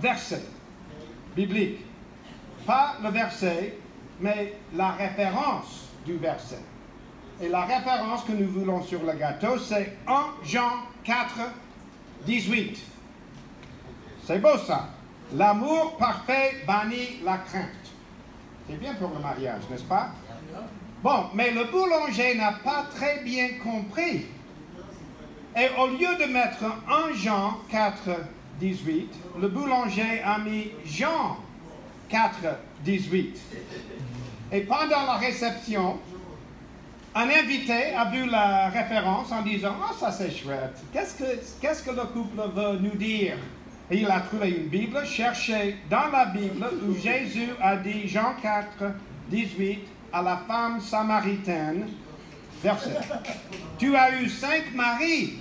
verset biblique. Pas le verset, mais la référence du verset. Et la référence que nous voulons sur le gâteau, c'est 1 Jean 4, 18. C'est beau ça. L'amour parfait bannit la crainte. C'est bien pour le mariage, n'est-ce pas? Bon, mais le boulanger n'a pas très bien compris. Et au lieu de mettre 1 Jean 4, 18, le boulanger a mis Jean 4, 18. Et pendant la réception, un invité a vu la référence en disant « Ah, ça c'est chouette. Qu'est-ce que le couple veut nous dire ?» Et il a trouvé une Bible, cherché dans la Bible où Jésus a dit Jean 4, 18 à la femme samaritaine, verset. Tu as eu 5 maris,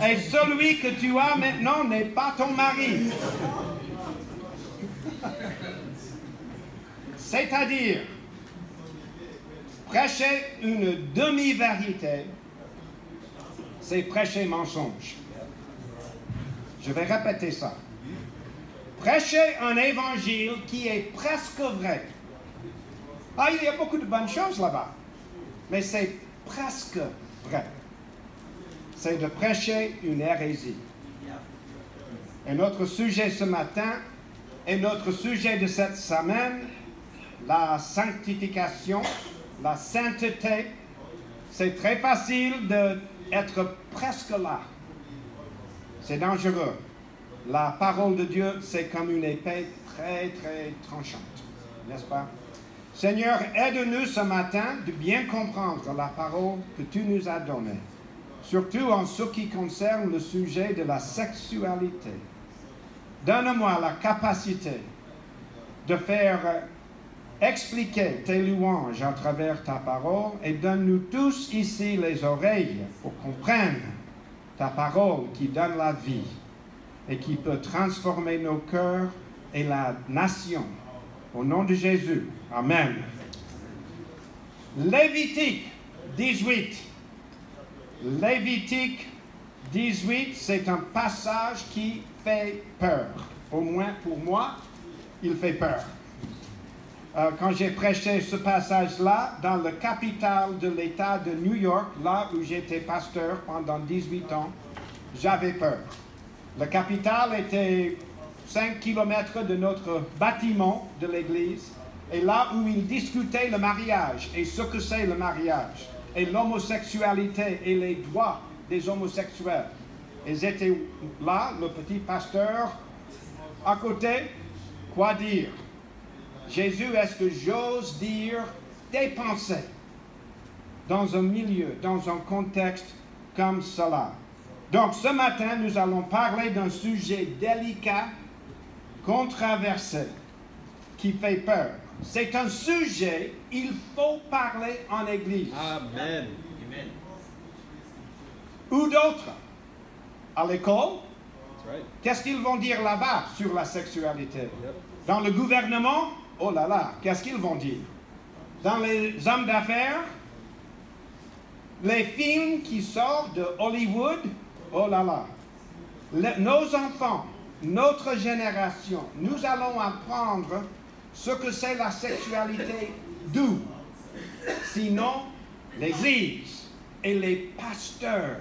et celui que tu as maintenant n'est pas ton mari. C'est-à-dire, prêcher une demi-vérité, c'est prêcher mensonge. Je vais répéter ça. Prêcher un évangile qui est presque vrai. Ah, il y a beaucoup de bonnes choses là-bas, mais c'est presque vrai. C'est de prêcher une hérésie. Et notre sujet ce matin, et notre sujet de cette semaine, la sanctification, la sainteté, c'est très facile d'être presque là. C'est dangereux. La parole de Dieu, c'est comme une épée très, très tranchante, n'est-ce pas? Seigneur, aide-nous ce matin de bien comprendre la parole que tu nous as donnée, surtout en ce qui concerne le sujet de la sexualité. Donne-moi la capacité de faire expliquer tes louanges à travers ta parole et donne-nous tous ici les oreilles pour comprendre ta parole qui donne la vie et qui peut transformer nos cœurs et la nation. Au nom de Jésus. Amen. Lévitique 18. Lévitique 18, c'est un passage qui fait peur. Au moins pour moi, il fait peur. Quand j'ai prêché ce passage-là dans la capitale de l'État de New York, là où j'étais pasteur pendant 18 ans, j'avais peur. La capitale était 5 kilomètres de notre bâtiment de l'église, et là où ils discutaient le mariage et ce que c'est le mariage, et l'homosexualité et les droits des homosexuels. Ils étaient là, le petit pasteur, à côté, quoi dire? Jésus, est-ce que j'ose dire des pensées dans un milieu, dans un contexte comme cela? Donc ce matin, nous allons parler d'un sujet délicat, controversé, qui fait peur. C'est un sujet, il faut parler en Église. Amen. Amen. Ou d'autres. À l'école, Right. qu'est-ce qu'ils vont dire là-bas sur la sexualité? Dans le gouvernement, oh là là, qu'est-ce qu'ils vont dire? Dans les hommes d'affaires, les films qui sortent de Hollywood, oh là là. Nos enfants, notre génération, nous allons apprendre ce que c'est la sexualité d'où? Sinon, l'Église et les pasteurs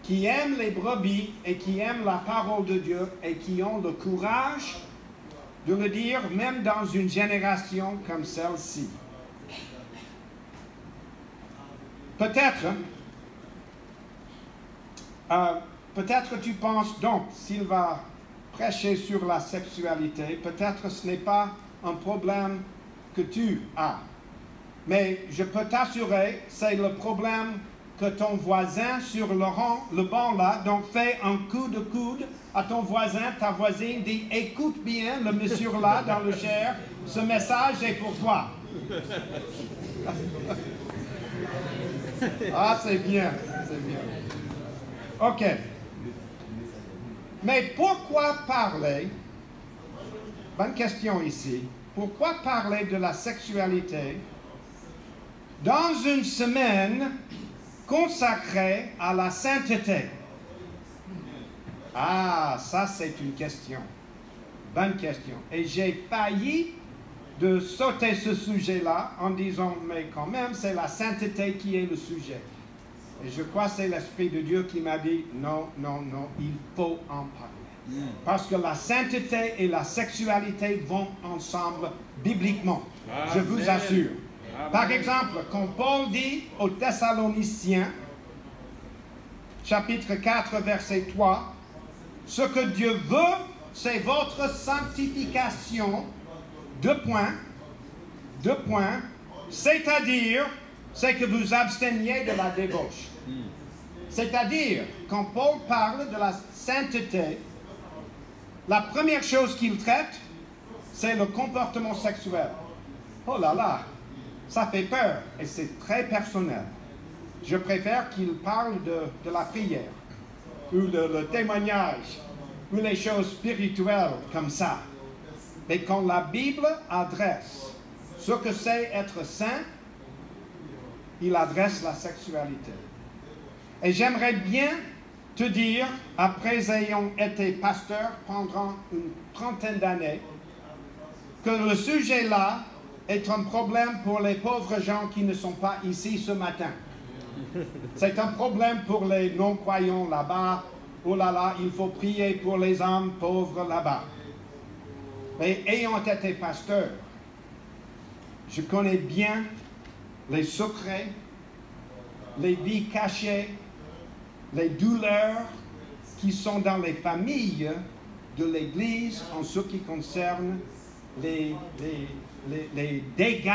qui aiment les brebis et qui aiment la parole de Dieu et qui ont le courage de le dire même dans une génération comme celle-ci. Peut-être tu penses donc, s'il va prêcher sur la sexualité, peut-être ce n'est pas un problème que tu as. Mais je peux t'assurer, c'est le problème que ton voisin sur le banc là, donc fais un coup de coude à ton voisin, ta voisine, dit « Écoute bien le monsieur là dans le chair, ce message est pour toi. » Ah, c'est bien, c'est bien. OK. Mais pourquoi parler, bonne question ici, pourquoi parler de la sexualité dans une semaine consacrée à la sainteté? Ah, ça c'est une question. Bonne question. Et j'ai failli de sauter ce sujet-là en disant, mais quand même, c'est la sainteté qui est le sujet. Et je crois que c'est l'Esprit de Dieu qui m'a dit, non, non, non, il faut en parler. Parce que la sainteté et la sexualité vont ensemble bibliquement. Amen. Je vous assure. Amen. Par exemple, quand Paul dit aux Thessaloniciens, chapitre 4, verset 3, ce que Dieu veut, c'est votre sanctification, deux points, c'est-à-dire, c'est que vous absteniez de la débauche. C'est-à-dire, quand Paul parle de la sainteté, la première chose qu'il traite, c'est le comportement sexuel. Oh là là, ça fait peur et c'est très personnel. Je préfère qu'il parle de la prière, ou le témoignage, ou les choses spirituelles comme ça. Mais quand la Bible adresse ce que c'est être saint, il adresse la sexualité. Et j'aimerais bien te dire, après ayant été pasteur pendant une trentaine d'années, que le sujet-là est un problème pour les pauvres gens qui ne sont pas ici ce matin. C'est un problème pour les non-croyants là-bas. Oh là là, il faut prier pour les âmes pauvres là-bas. Mais ayant été pasteur, je connais bien les secrets, les vies cachées, les douleurs qui sont dans les familles de l'Église en ce qui concerne les dégâts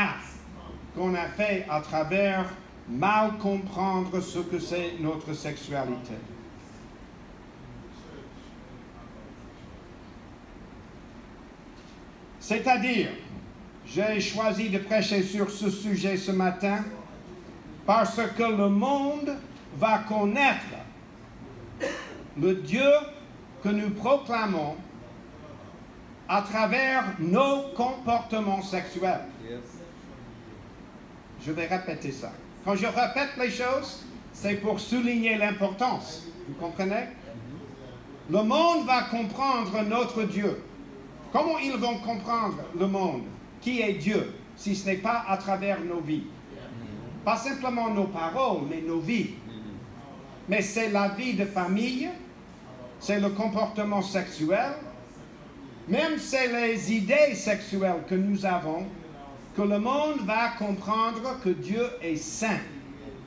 qu'on a fait à travers mal comprendre ce que c'est notre sexualité. C'est-à-dire, j'ai choisi de prêcher sur ce sujet ce matin parce que le monde va connaître le Dieu que nous proclamons à travers nos comportements sexuels. Je vais répéter ça. Quand je répète les choses, c'est pour souligner l'importance. Vous comprenez? Le monde va comprendre notre Dieu. Comment ils vont comprendre le monde? Qui est Dieu, si ce n'est pas à travers nos vies? Pas simplement nos paroles, mais nos vies. Mais c'est la vie de famille, c'est le comportement sexuel, même c'est les idées sexuelles que nous avons, que le monde va comprendre que Dieu est saint.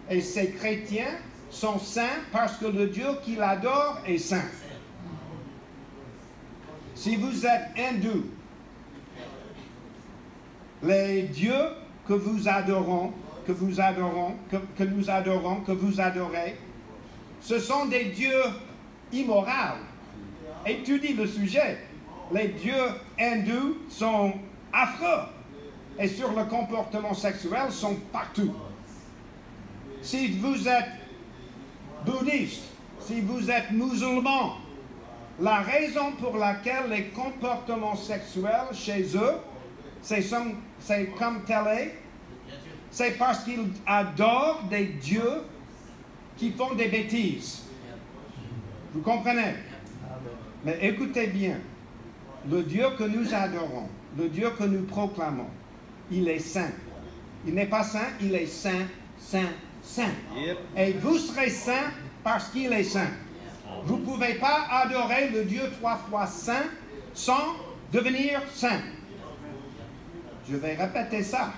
Et ces chrétiens sont saints parce que le Dieu qu'ils adorent est saint. Si vous êtes hindou, les dieux que vous adorons, que nous adorons, que vous adorez, ce sont des dieux immoraux. Étudie le sujet. Les dieux hindous sont affreux et sur le comportement sexuel sont partout. Si vous êtes bouddhiste, si vous êtes musulman, la raison pour laquelle les comportements sexuels chez eux, c'est comme tel est, c'est parce qu'ils adorent des dieux qui font des bêtises. Vous comprenez? Mais écoutez bien, le Dieu que nous adorons, le Dieu que nous proclamons, il est saint. Il n'est pas saint, il est saint, saint, saint. Yep. Et vous serez saint parce qu'il est saint. Vous ne pouvez pas adorer le Dieu 3 fois saint sans devenir saint. Je vais répéter ça.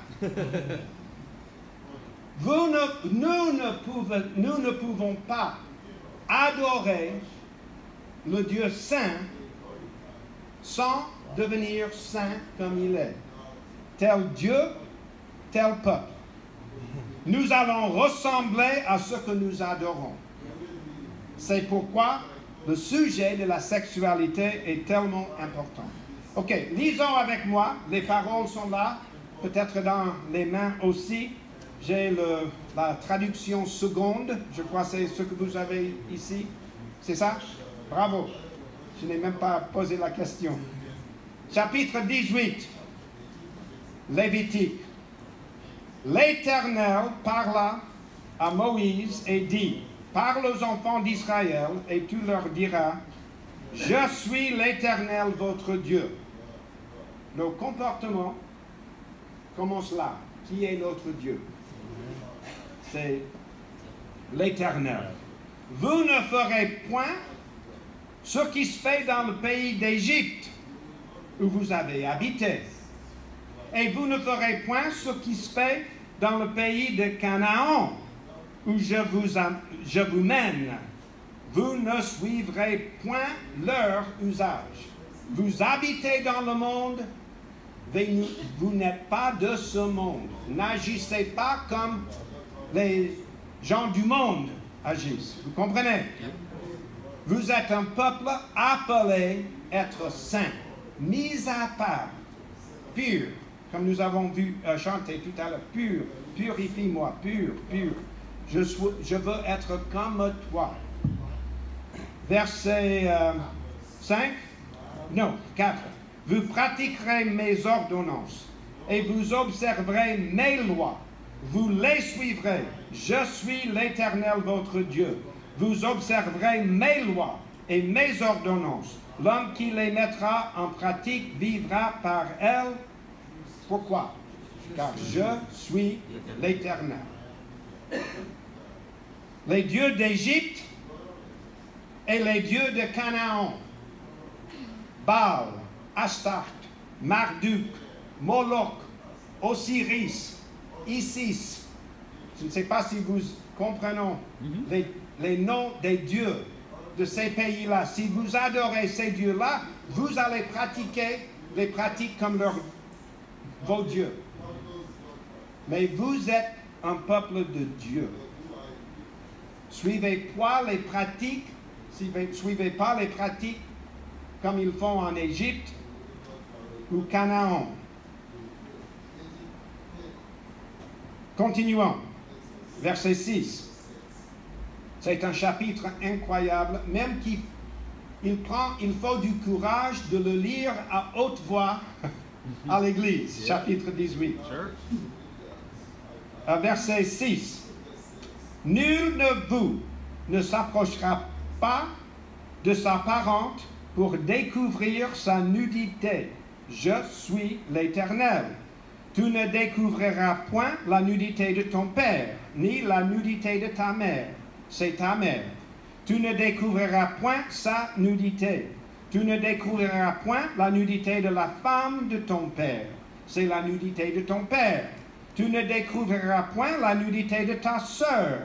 Nous ne pouvons pas adorer le Dieu saint sans devenir saint comme il est. Tel Dieu, tel peuple. Nous allons ressembler à ce que nous adorons. C'est pourquoi le sujet de la sexualité est tellement important. Ok, lisons avec moi. Les paroles sont là, peut-être dans les mains aussi. J'ai la traduction seconde. Je crois que c'est ce que vous avez ici. C'est ça? Bravo. Je n'ai même pas posé la question. Chapitre 18. Lévitique. L'Éternel parla à Moïse et dit: parle aux enfants d'Israël et tu leur diras: Je suis l'Éternel, votre Dieu. Nos comportements commencent là. Qui est notre Dieu? C'est l'Éternel. Vous ne ferez point ce qui se fait dans le pays d'Égypte, où vous avez habité. Et vous ne ferez point ce qui se fait dans le pays de Canaan, où je vous mène. Vous ne suivrez point leur usage. Vous habitez dans le monde, mais vous n'êtes pas de ce monde. N'agissez pas comme les gens du monde agissent. Vous comprenez? Vous êtes un peuple appelé être saint, mis à part, pur, comme nous avons vu chanter tout à l'heure, pur, purifie-moi, pur, pur. Je veux être comme toi. Verset 5, non, 4. Vous pratiquerez mes ordonnances et vous observerez mes lois. Vous les suivrez. Je suis l'Éternel, votre Dieu. Vous observerez mes lois et mes ordonnances. L'homme qui les mettra en pratique vivra par elles. Pourquoi? Car je suis l'Éternel. Les dieux d'Égypte et les dieux de Canaan, Baal, Astarte, Marduk, Moloch, Osiris, Isis. Je ne sais pas si vous comprenez les noms des dieux de ces pays-là. Si vous adorez ces dieux-là, vous allez pratiquer les pratiques comme vos dieux. Mais vous êtes un peuple de Dieu. Suivez pas les pratiques, suivez pas les pratiques comme ils font en Égypte ou Canaan. Continuons. Verset 6. C'est un chapitre incroyable, même il faut du courage de le lire à haute voix à l'église. Chapitre 18. Verset 6. Nul de vous ne s'approchera pas de sa parente pour découvrir sa nudité. Je suis l'Éternel. Tu ne découvriras point la nudité de ton père, ni la nudité de ta mère. C'est ta mère. Tu ne découvriras point sa nudité. Tu ne découvriras point la nudité de la femme de ton père. C'est la nudité de ton père. Tu ne découvriras point la nudité de ta sœur,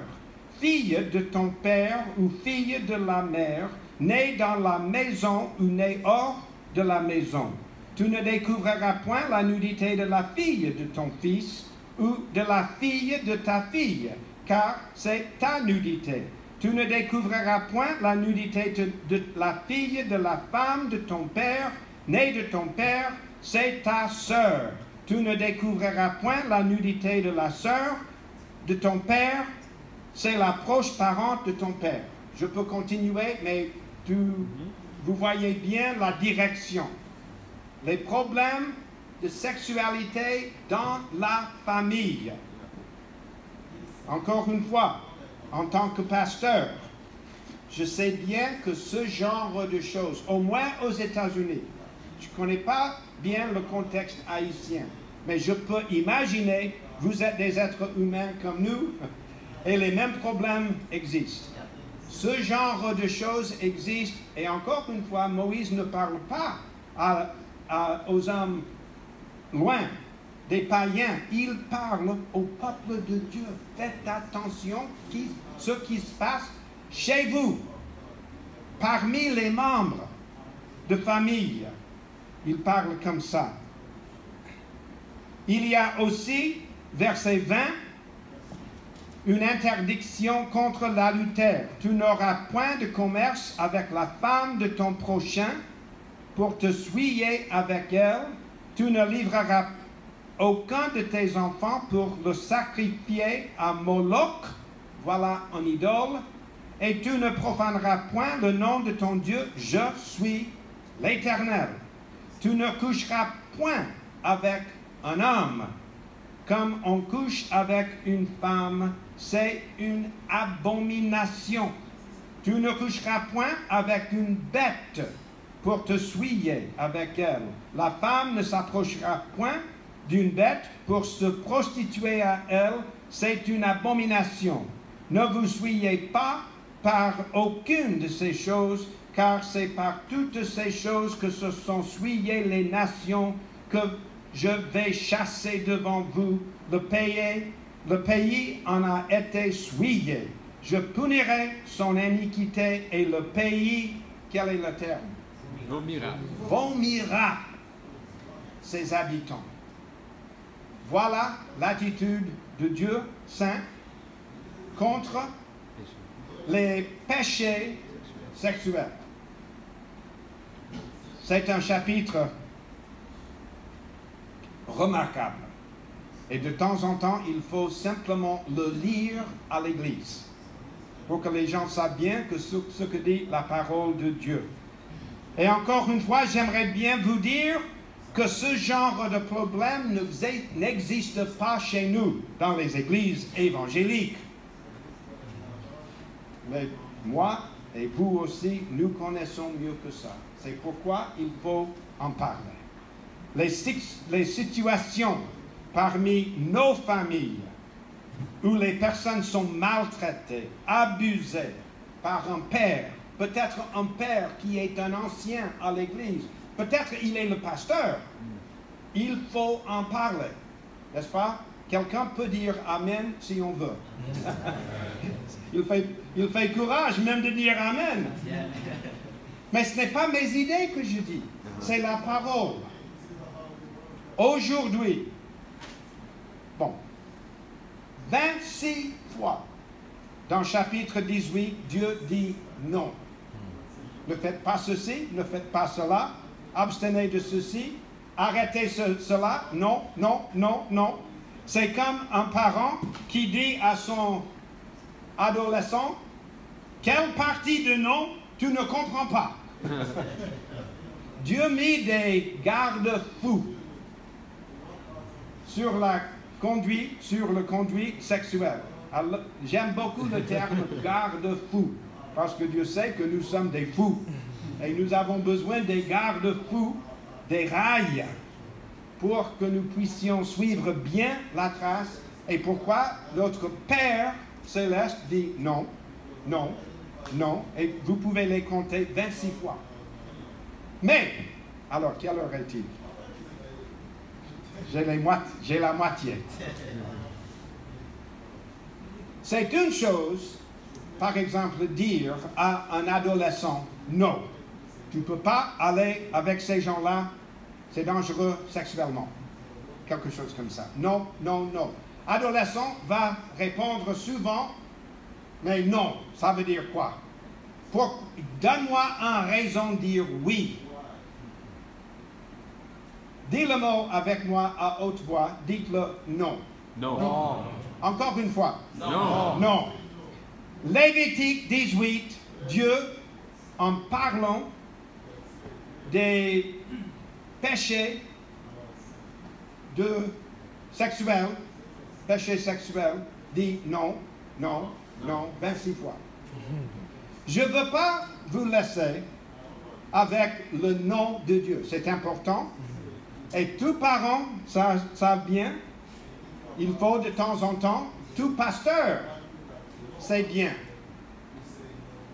fille de ton père ou fille de la mère, née dans la maison ou née hors de la maison. Tu ne découvriras point la nudité de la fille de ton fils ou de la fille de ta fille, car c'est ta nudité. Tu ne découvriras point la nudité de la fille de la femme de ton père, née de ton père, c'est ta sœur. Tu ne découvriras point la nudité de la sœur de ton père, c'est la proche parente de ton père. Je peux continuer, mais vous voyez bien la direction. Les problèmes de sexualité dans la famille. Encore une fois, en tant que pasteur, je sais bien que ce genre de choses, au moins aux États-Unis, je ne connais pas bien le contexte haïtien, mais je peux imaginer, vous êtes des êtres humains comme nous, et les mêmes problèmes existent. Ce genre de choses existe, et encore une fois, Moïse ne parle pas aux hommes loin, des païens, il parle au peuple de Dieu. Faites attention à ce qui se passe chez vous, parmi les membres de famille. Il parle comme ça. Il y a aussi, verset 20, une interdiction contre l'adultère. Tu n'auras point de commerce avec la femme de ton prochain pour te souiller avec elle. Tu ne livreras aucun de tes enfants pour le sacrifier à Moloch, voilà un idole, et tu ne profaneras point le nom de ton Dieu, je suis l'Éternel. Tu ne coucheras point avec un homme comme on couche avec une femme, c'est une abomination. Tu ne coucheras point avec une bête pour te souiller avec elle. La femme ne s'approchera point d'une bête pour se prostituer à elle. C'est une abomination. Ne vous souillez pas par aucune de ces choses, car c'est par toutes ces choses que se sont souillées les nations que je vais chasser devant vous. Le pays en a été souillé. Je punirai son iniquité et le pays, quel est le terme? Vomira ses habitants. Voilà l'attitude de Dieu saint contre les péchés sexuels. C'est un chapitre remarquable. Et de temps en temps, il faut simplement le lire à l'Église pour que les gens savent bien que ce que dit la parole de Dieu. Et encore une fois, j'aimerais bien vous dire que ce genre de problème n'existe pas chez nous, dans les églises évangéliques. Mais moi et vous aussi, nous connaissons mieux que ça. C'est pourquoi il faut en parler. Les situations parmi nos familles où les personnes sont maltraitées, abusées par un père, peut-être un père qui est un ancien à l'église, peut-être il est le pasteur, il faut en parler, n'est-ce pas? Quelqu'un peut dire Amen si on veut. Il fait courage même de dire Amen. Mais ce n'est pas mes idées que je dis, c'est la parole. Aujourd'hui, 26 fois dans chapitre 18, Dieu dit non. Ne faites pas ceci, ne faites pas cela, abstenez de ceci, arrêtez cela, non, non, non, non. C'est comme un parent qui dit à son adolescent, quelle partie de non tu ne comprends pas? Dieu mit des garde-fous sur le conduit sexuel. Alors, j'aime beaucoup le terme garde-fou, parce que Dieu sait que nous sommes des fous. Et nous avons besoin des garde-fous, des rails, pour que nous puissions suivre bien la trace. Et pourquoi notre Père céleste dit non, non, non. Et vous pouvez les compter 26 fois. Mais, alors, quelle heure est-il? J'ai la moitié. C'est une chose, par exemple, dire à un adolescent, non, tu ne peux pas aller avec ces gens-là, c'est dangereux sexuellement. Quelque chose comme ça. Non, non, non. Adolescent va répondre souvent, mais non, ça veut dire quoi? Donne-moi une raison de dire oui. Dis le mot avec moi à haute voix, dites-le non. Non. Non. Encore une fois. Non. Non. Lévitique 18, Dieu, en parlant des péchés sexuels, dit non, non, non, 26 fois. Je ne veux pas vous laisser avec le nom de Dieu. C'est important. Et tous parents savent bien, il faut de temps en temps, tout pasteur, c'est bien.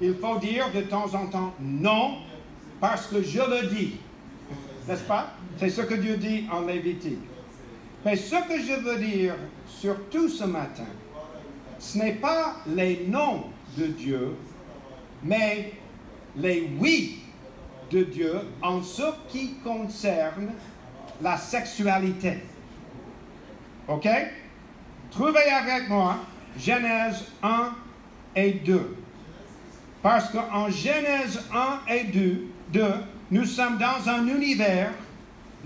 Il faut dire de temps en temps non, parce que je le dis. N'est-ce pas? C'est ce que Dieu dit en Lévitique. Mais ce que je veux dire surtout ce matin, ce n'est pas les noms de Dieu, mais les oui de Dieu en ce qui concerne la sexualité. OK? Trouvez avec moi Genèse 1 et 2. Parce qu'en Genèse 1 et 2, nous sommes dans un univers,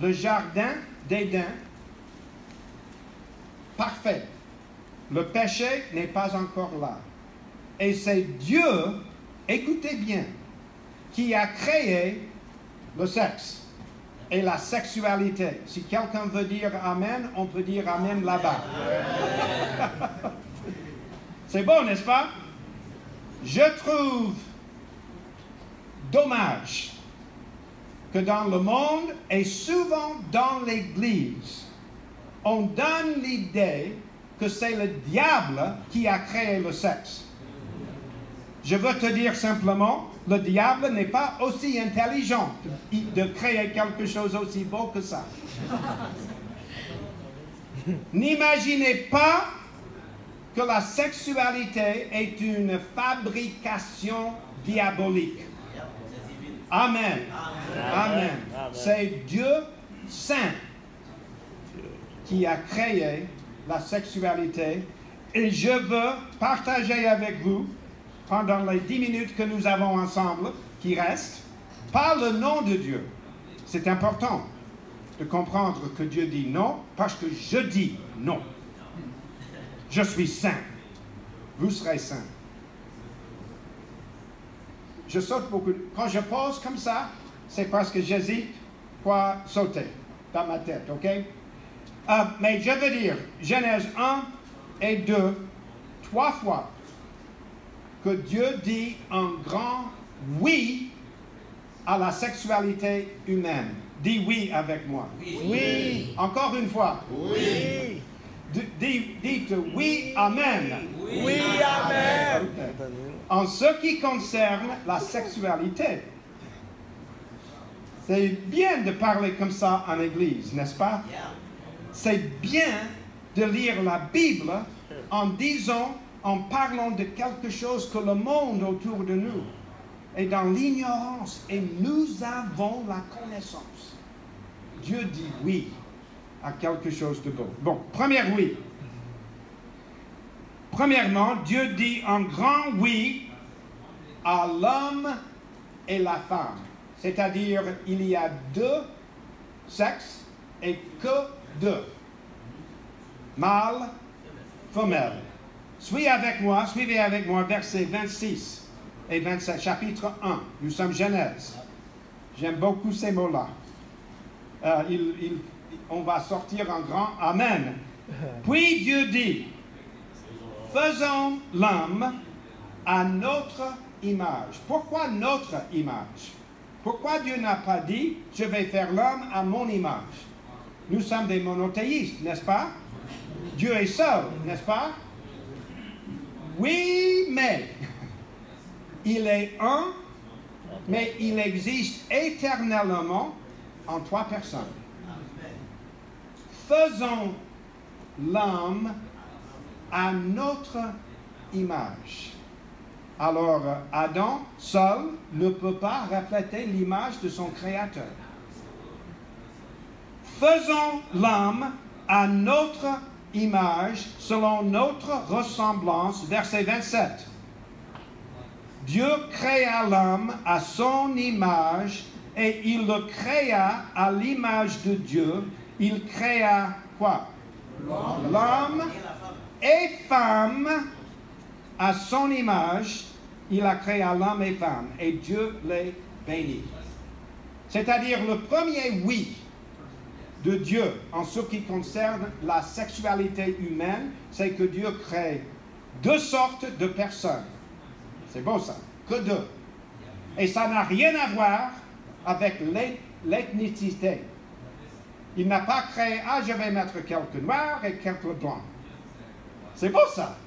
le jardin d'Éden, parfait. Le péché n'est pas encore là. Et c'est Dieu, écoutez bien, qui a créé le sexe et la sexualité. Si quelqu'un veut dire Amen, on peut dire Amen là-bas. C'est bon, n'est-ce pas? Je trouve dommage que dans le monde et souvent dans l'Église, on donne l'idée que c'est le diable qui a créé le sexe. Je veux te dire simplement, le diable n'est pas aussi intelligent de créer quelque chose aussi beau que ça. N'imaginez pas que la sexualité est une fabrication diabolique. Amen. Amen. C'est Dieu saint qui a créé la sexualité et je veux partager avec vous pendant les 10 minutes que nous avons ensemble, qui restent, par le nom de Dieu. C'est important de comprendre que Dieu dit non parce que je dis non. Je suis saint. Vous serez saint. Je saute beaucoup. Quand je pose comme ça, c'est parce que j'hésite quoi sauter dans ma tête, ok? Mais je veux dire, Genèse 1 et 2, 3 fois, que Dieu dit un grand oui à la sexualité humaine. Dis oui avec moi. Oui. Encore une fois. Oui. Dites oui, amen. Oui, amen. Okay. En ce qui concerne la sexualité, c'est bien de parler comme ça en église, n'est-ce pas? C'est bien de lire la Bible en disant, en parlant de quelque chose que le monde autour de nous est dans l'ignorance et nous avons la connaissance. Dieu dit oui à quelque chose de beau. Bon, premier oui. Premièrement, Dieu dit un grand oui à l'homme et la femme. C'est-à-dire, il y a 2 sexes et que 2. Mâle, femelle. Suivez avec moi, versets 26 et 27, chapitre 1. Nous sommes Genèse. J'aime beaucoup ces mots-là. On va sortir en grand Amen. Puis Dieu dit, faisons l'homme à notre image. Pourquoi notre image? Pourquoi Dieu n'a pas dit, je vais faire l'homme à mon image? Nous sommes des monothéistes, n'est-ce pas? Dieu est seul, n'est-ce pas? Oui, mais il est un, mais il existe éternellement en 3 personnes. Faisons l'homme à notre image. Alors, Adam, seul, ne peut pas refléter l'image de son Créateur. Faisons l'homme à notre image, selon notre ressemblance. Verset 27. Dieu créa l'homme à son image et il le créa à l'image de Dieu. Il créa quoi? L'homme et femme à son image. Il a créé l'homme et femme et Dieu les bénit. C'est-à-dire le premier oui de Dieu en ce qui concerne la sexualité humaine, c'est que Dieu crée 2 sortes de personnes. C'est beau ça, que 2. Et ça n'a rien à voir avec l'ethnicité. Il n'a pas créé, je vais mettre quelques noirs et quelques blancs. C'est beau ça.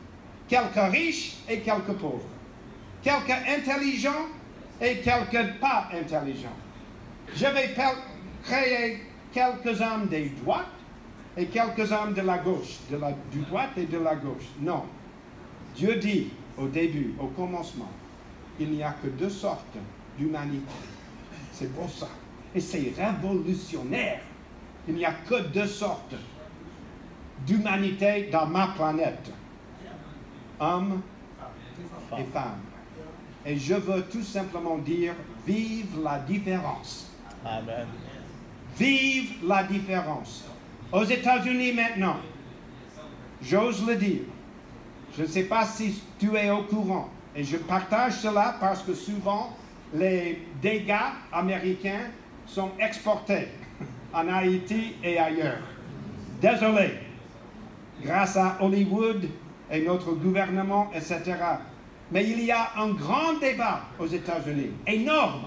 Quelques riches et quelques pauvres. Quelques intelligents et quelques pas intelligents. Je vais créer quelques hommes des droites et quelques hommes de la gauche, du droite et de la gauche. Non. Dieu dit au début, au commencement, il n'y a que 2 sortes d'humanité. C'est beau ça. Et c'est révolutionnaire. Il n'y a que 2 sortes d'humanité dans ma planète. Hommes et femmes. Et je veux tout simplement dire, vive la différence. Amen. Vive la différence. Aux États-Unis maintenant, j'ose le dire, je ne sais pas si tu es au courant, et je partage cela parce que souvent les dégâts américains sont exportés en Haïti et ailleurs. Désolé, grâce à Hollywood et notre gouvernement, etc. Mais il y a un grand débat aux États-Unis, énorme,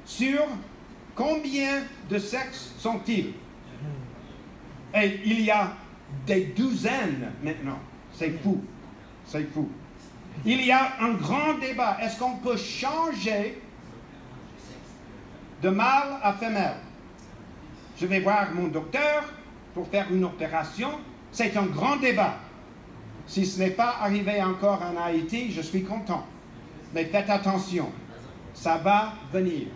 sur combien de sexes sont-ils? Et il y a des douzaines maintenant. C'est fou. C'est fou. Il y a un grand débat. Est-ce qu'on peut changer de mâle à femelle? Je vais voir mon docteur pour faire une opération. C'est un grand débat. Si ce n'est pas arrivé encore en Haïti, je suis content. Mais faites attention, ça va venir.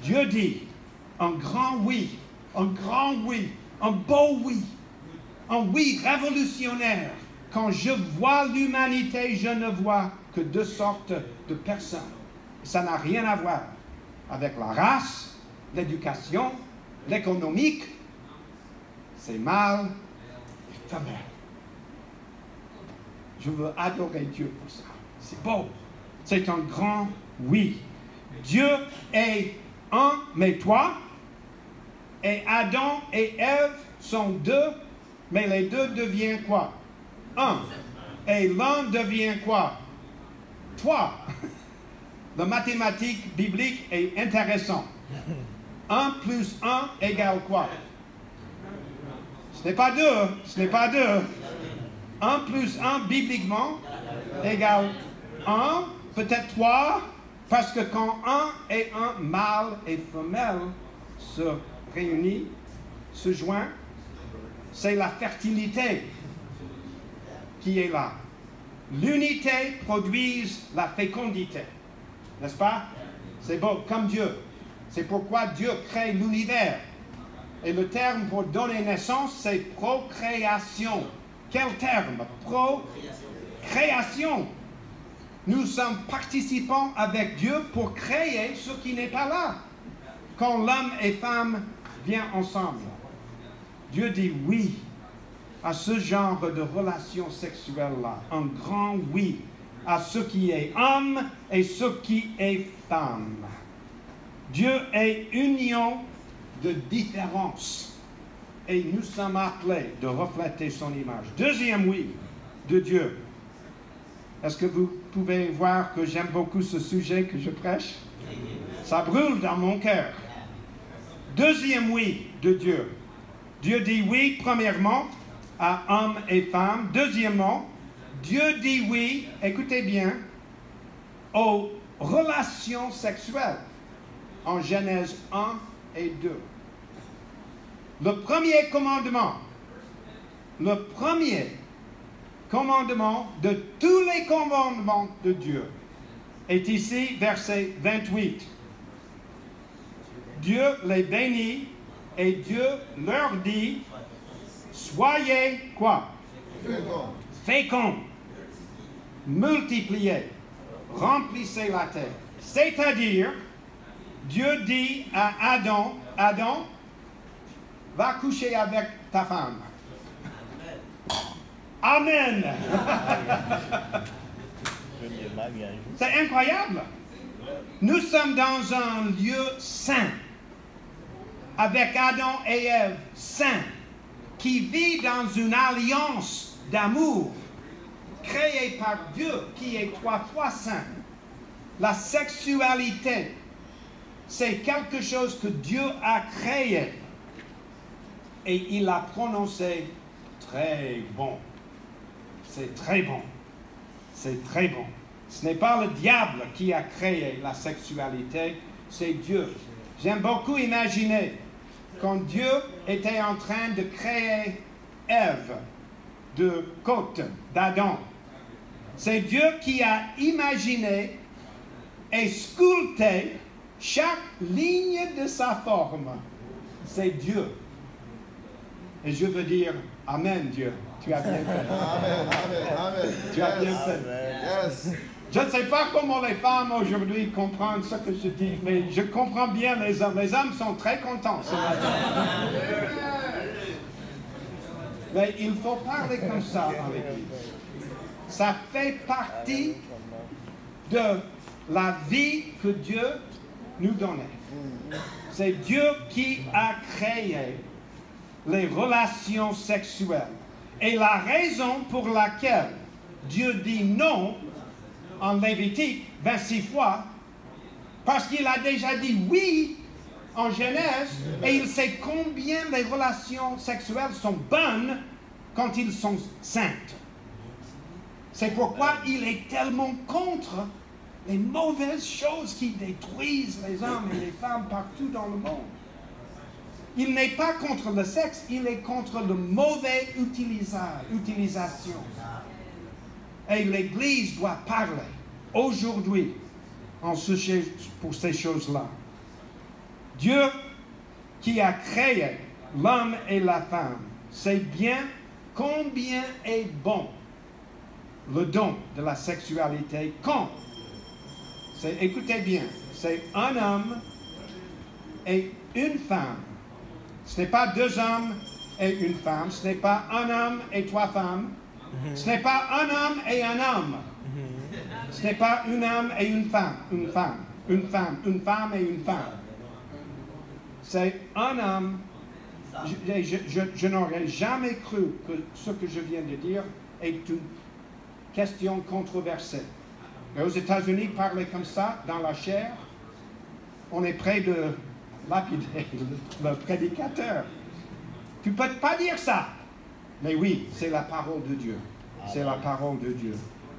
Dieu dit un grand oui, un grand oui, un beau oui, un oui révolutionnaire. Quand je vois l'humanité, je ne vois que deux sortes de personnes. Ça n'a rien à voir avec la race, l'éducation, l'économique. C'est mâle et femelle. Je veux adorer Dieu pour ça. C'est beau. C'est un grand oui. Dieu est un, mais toi, et Adam et Ève sont deux, mais les deux deviennent quoi? Un. Et l'un devient quoi? Toi. La mathématique biblique est intéressante. 1 plus 1 égale quoi? Ce n'est pas 2, ce n'est pas 2. 1 plus 1 bibliquement égale 1, peut-être 3, parce que quand 1 et 1, mâle et femelle, se réunissent, se joignent, c'est la fertilité qui est là. L'unité produit la fécondité, n'est-ce pas? C'est beau, comme Dieu. C'est pourquoi Dieu crée l'univers. Et le terme pour donner naissance, c'est procréation. Quel terme? Procréation. Nous sommes participants avec Dieu pour créer ce qui n'est pas là. Quand l'homme et femme viennent ensemble, Dieu dit oui à ce genre de relation sexuelle-là. Un grand oui à ce qui est homme et ce qui est femme. Dieu est union de différence. Et nous sommes appelés de refléter son image. Deuxième oui de Dieu. Est-ce que vous pouvez voir que j'aime beaucoup ce sujet que je prêche? Ça brûle dans mon cœur. Deuxième oui de Dieu. Dieu dit oui, premièrement, à hommes et femmes. Deuxièmement, Dieu dit oui, écoutez bien, aux relations sexuelles en Genèse 1 et 2. Le premier commandement de tous les commandements de Dieu est ici, verset 28. Dieu les bénit et Dieu leur dit, soyez quoi? Féconds, multipliez, remplissez la terre. C'est-à-dire, Dieu dit à Adam, Adam, va coucher avec ta femme. Amen. C'est incroyable. Nous sommes dans un lieu saint, avec Adam et Ève saints, qui vit dans une alliance d'amour créée par Dieu, qui est 3 fois saint. La sexualité, c'est quelque chose que Dieu a créé et il a prononcé très bon. C'est très bon. C'est très bon. Ce n'est pas le diable qui a créé la sexualité, c'est Dieu. J'aime beaucoup imaginer quand Dieu était en train de créer Ève de côte d'Adam. C'est Dieu qui a imaginé et sculpté chaque ligne de sa forme. C'est Dieu. Et je veux dire, Amen Dieu. Tu as bien fait. Amen, amen, amen. Tu as bien fait. Yes. Je ne sais pas comment les femmes aujourd'hui comprennent ce que je dis, mais je comprends bien les hommes. Les hommes sont très contents ce matin. Mais il faut parler comme ça dans l'Église. Ça fait partie de la vie que Dieu nous donnait. C'est Dieu qui a créé les relations sexuelles. Et la raison pour laquelle Dieu dit non en Lévitique 26 fois, Parce qu'il a déjà dit oui en Genèse et il sait combien les relations sexuelles sont bonnes quand ils sont saintes. C'est pourquoi il est tellement contre les mauvaises choses qui détruisent les hommes et les femmes partout dans le monde. Il n'est pas contre le sexe, il est contre la mauvaise utilisation. Et l'Église doit parler aujourd'hui pour ces choses-là. Dieu qui a créé l'homme et la femme sait bien combien est bon le don de la sexualité quand, écoutez bien, c'est un homme et une femme. Ce n'est pas deux hommes et une femme, ce n'est pas un homme et trois femmes, ce n'est pas un homme et un homme, ce n'est pas un homme et une femme, une femme et une femme. C'est un homme. Je n'aurais jamais cru que ce que je viens de dire est une question controversée. Mais aux États-Unis, parler comme ça, dans la chair, on est près de lapider le prédicateur. Tu ne peux pas dire ça. Mais oui, c'est la parole de Dieu. C'est la parole de Dieu.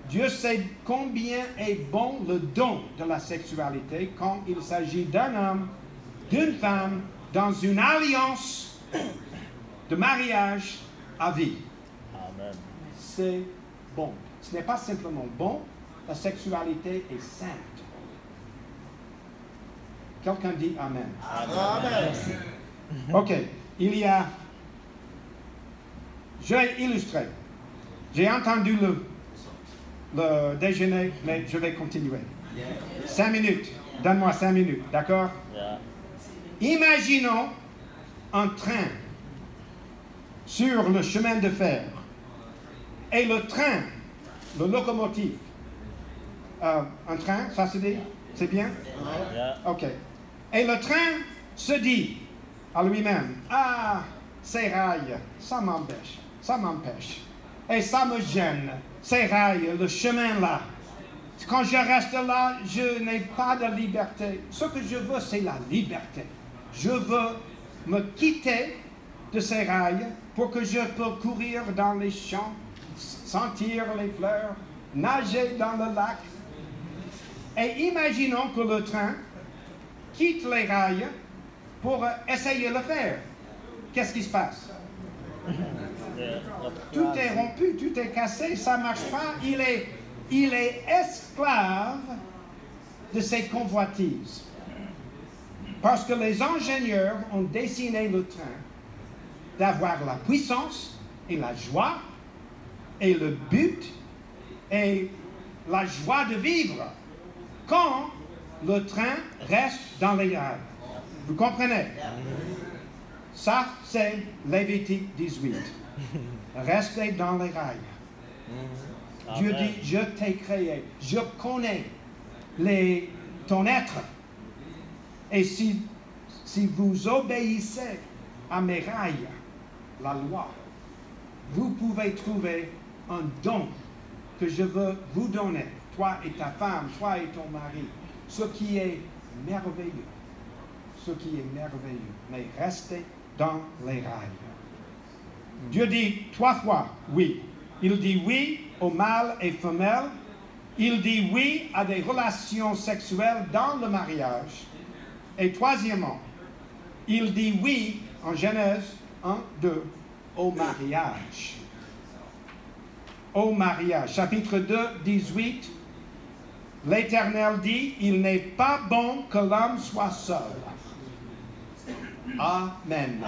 Dieu sait combien est bon le don de la sexualité quand il s'agit d'un homme, d'une femme, dans une alliance de mariage à vie. Amen. C'est bon. Ce n'est pas simplement bon, la sexualité est sainte. Quelqu'un dit Amen. Amen. OK. Je vais illustrer. J'ai entendu le déjeuner, mais je vais continuer. 5 minutes. Donne-moi 5 minutes, d'accord? Yeah. Imaginons un train sur le chemin de fer. Et le train, le locomotive, un train, ça se dit? C'est bien? Yeah. OK. Et le train se dit à lui-même, ah, ces rails, ça m'empêche. Et ça me gêne, ces rails, le chemin là. Quand je reste là, je n'ai pas de liberté. Ce que je veux, c'est la liberté. Je veux me quitter de ces rails pour que je peux courir dans les champs, sentir les fleurs, nager dans le lac. Et imaginons que le train quitte les rails pour essayer de le faire. Qu'est-ce qui se passe? Tout est rompu, tout est cassé, ça ne marche pas. Il est esclave de ses convoitises. Parce que les ingénieurs ont dessiné le train d'avoir la puissance et la joie et le but et la joie de vivre quand le train reste dans les rails. Vous comprenez? Ça, c'est Lévitique 18. Restez dans les rails. Dieu dit, je t'ai créé, je connais ton être. Et si vous obéissez à mes rails, la loi, vous pouvez trouver un don que je veux vous donner, toi et ta femme, toi et ton mari, ce qui est merveilleux. Ce qui est merveilleux. Mais restez dans les rails. Dieu dit 3 fois oui. Il dit oui aux mâles et femelles. Il dit oui à des relations sexuelles dans le mariage. Et troisièmement, il dit oui en Genèse 1, 2 au mariage. Au mariage. Chapitre 2, 18. L'Éternel dit, il n'est pas bon que l'homme soit seul. Amen.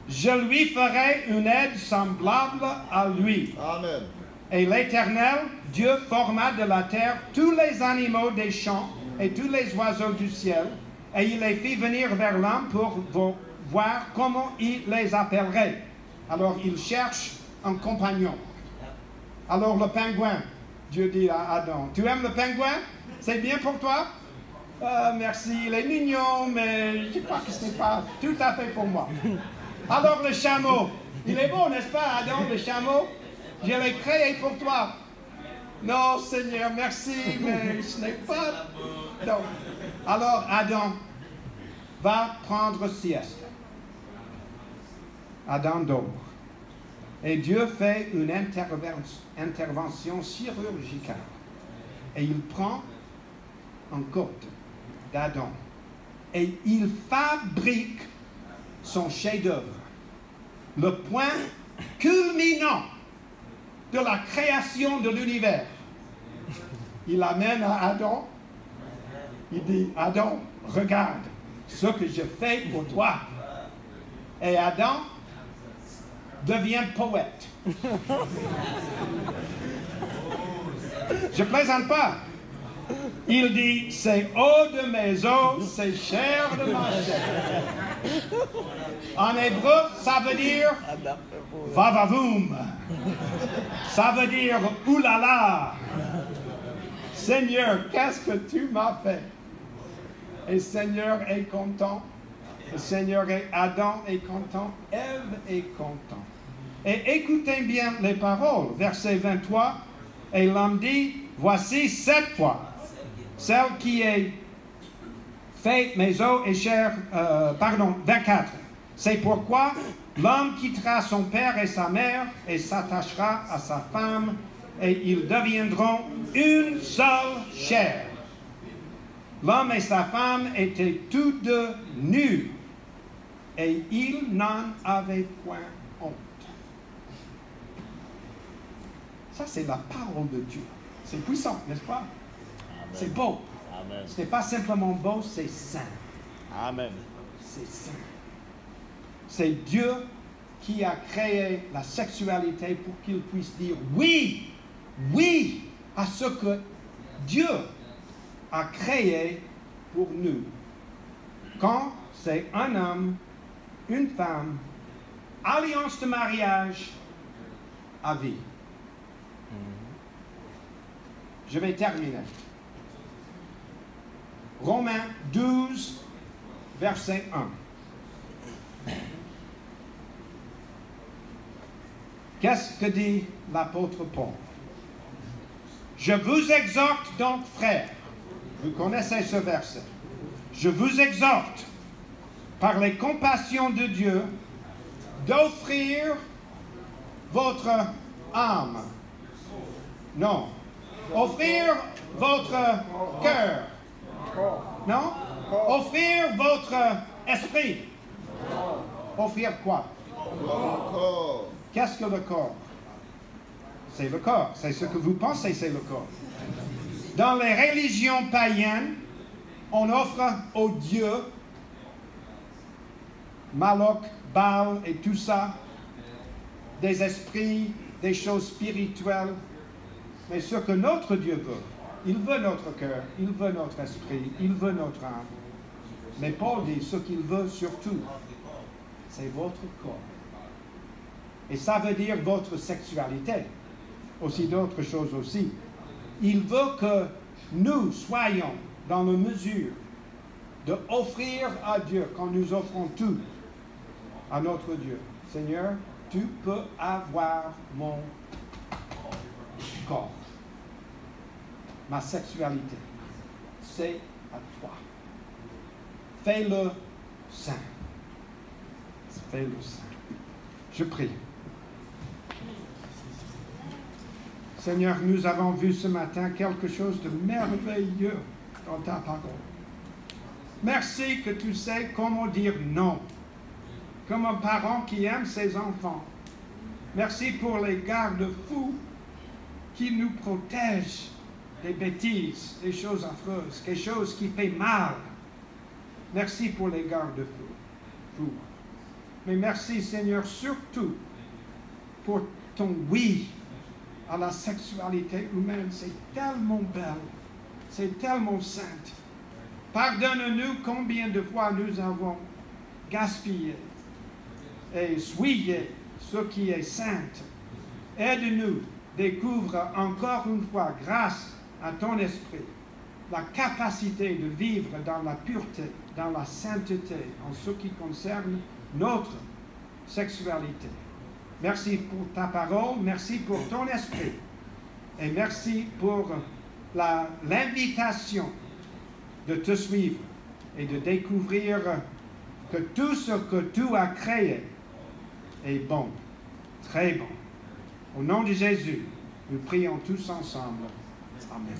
Je lui ferai une aide semblable à lui. Amen. Et l'Éternel, Dieu, forma de la terre tous les animaux des champs et tous les oiseaux du ciel, et il les fit venir vers l'homme pour voir comment il les appellerait. Alors il cherche un compagnon. Alors le pingouin, Dieu dit à Adam, tu aimes le pingouin? C'est bien pour toi? Merci, il est mignon, mais je crois que ce n'est pas tout à fait pour moi. Alors le chameau, il est beau, n'est-ce pas, Adam, le chameau? Je l'ai créé pour toi. Non, Seigneur, merci, mais ce n'est pas Donc, alors Adam va prendre sieste. Adam dort. Et Dieu fait une intervention chirurgicale. Et il prend une côte d'Adam. Et il fabrique son chef-d'œuvre. Le point culminant de la création de l'univers. Il amène à Adam. Il dit, Adam, regarde ce que je fais pour toi. Et Adam devient poète. Je ne plaisante pas. Il dit, c'est eau de mes os, c'est chair de ma chair. En hébreu, ça veut dire va-va-voum. Ça veut dire oulala. Seigneur, qu'est-ce que tu m'as fait? Et le Seigneur est content. Le Seigneur est Adam est content. Ève est content. Et écoutez bien les paroles. Verset 23. Et l'homme dit, voici 7 fois. Celle qui est fait mes os et chair, 24. C'est pourquoi l'homme quittera son père et sa mère et s'attachera à sa femme et ils deviendront une seule chair. L'homme et sa femme étaient tous deux nus et ils n'en avaient point honte. Ça, c'est la parole de Dieu. C'est puissant, n'est-ce pas? C'est beau. Amen. Ce n'est pas simplement beau, c'est saint. Amen. C'est saint. C'est Dieu qui a créé la sexualité pour qu'il puisse dire oui, oui à ce que Dieu a créé pour nous. Quand c'est un homme, une femme, alliance de mariage à vie. Je vais terminer. Romains 12, verset 1. Qu'est-ce que dit l'apôtre Paul? Je vous exhorte donc, frères, vous connaissez ce verset, je vous exhorte, par les compassions de Dieu, d'offrir votre âme. Non. Offrir votre cœur. Non? Offrir votre esprit. Offrir quoi? Qu'est-ce que le corps? C'est le corps. C'est ce que vous pensez, c'est le corps. Dans les religions païennes, on offre aux dieux, Moloch, Baal et tout ça, des esprits, des choses spirituelles. Mais ce que notre Dieu veut, il veut notre cœur, il veut notre esprit, il veut notre âme. Mais Paul dit, ce qu'il veut surtout, c'est votre corps. Et ça veut dire votre sexualité, aussi d'autres choses aussi. Il veut que nous soyons dans la mesure d'offrir à Dieu, quand nous offrons tout à notre Dieu. Seigneur, tu peux avoir mon corps. Ma sexualité, c'est à toi. Fais-le saint. Fais-le saint. Je prie. Seigneur, nous avons vu ce matin quelque chose de merveilleux dans ta parole. Merci que tu sais comment dire non, comme un parent qui aime ses enfants. Merci pour les garde-fous qui nous protègent des bêtises, des choses affreuses, des choses qui paient mal. Merci pour les garde-fous. Mais merci, Seigneur, surtout pour ton oui à la sexualité humaine. C'est tellement belle, c'est tellement sainte. Pardonne-nous combien de fois nous avons gaspillé et souillé ce qui est saint. Aide-nous, découvre encore une fois, grâce à ton esprit, la capacité de vivre dans la pureté, dans la sainteté, en ce qui concerne notre sexualité. Merci pour ta parole, merci pour ton esprit, et merci pour l'invitation de te suivre et de découvrir que tout ce que tu as créé est bon, très bon. Au nom de Jésus, nous prions tous ensemble. Amen.